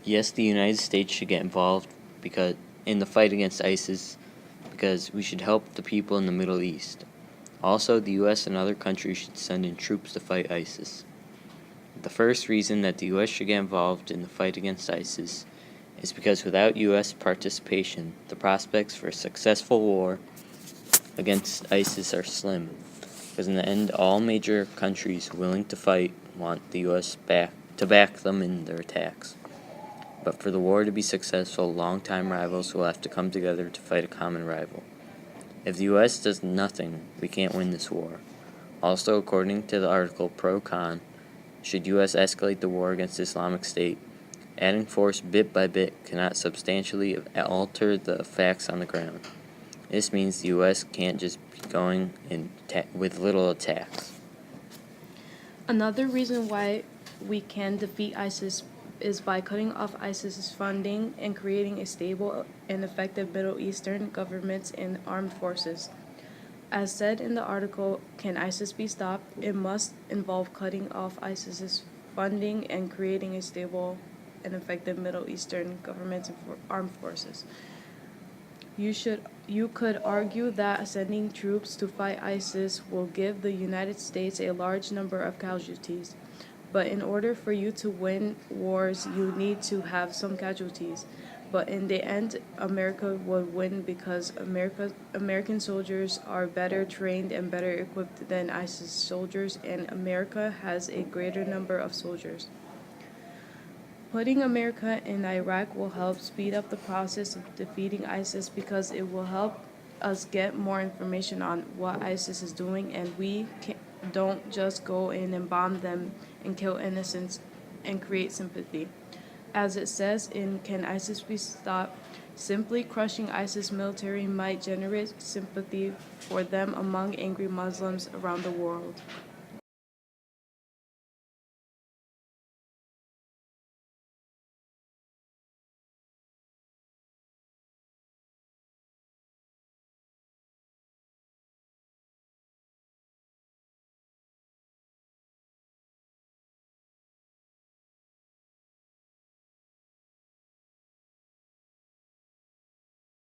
Yes, the United States should get involved because in the fight against ISIS because we should help the people in the Middle East. Also, the U.S. and other countries should send in troops to fight ISIS. The first reason that the U.S. should get involved in the fight against ISIS is because without U.S. participation, the prospects for a successful war against ISIS are slim. Because in the end, all major countries willing to fight want the U.S. to back them in their attacks. But for the war to be successful, longtime rivals will have to come together to fight a common rival. If the U.S. does nothing, we can't win this war. Also, according to the article Pro-Con, should U.S. escalate the war against Islamic State, adding force bit by bit cannot substantially alter the facts on the ground. This means the U.S. can't just be going in with little attacks. Another reason why we can defeat ISIS is by cutting off ISIS's funding and creating a stable and effective Middle Eastern governments and armed forces. As said in the article, Can ISIS Be Stopped? It must involve cutting off ISIS's funding and creating a stable and effective Middle Eastern governments and armed forces. You could argue that sending troops to fight ISIS will give the United States a large number of casualties. But in order for you to win wars, you need to have some casualties. But in the end, America would win because American soldiers are better trained and better equipped than ISIS soldiers, and America has a greater number of soldiers. Putting America in Iraq will help speed up the process of defeating ISIS because it will help us get more information on what ISIS is doing, and we don't just go in and bomb them and kill innocents and create sympathy. As it says in Can ISIS Be Stopped? Simply crushing ISIS military might generate sympathy for them among angry Muslims around the world.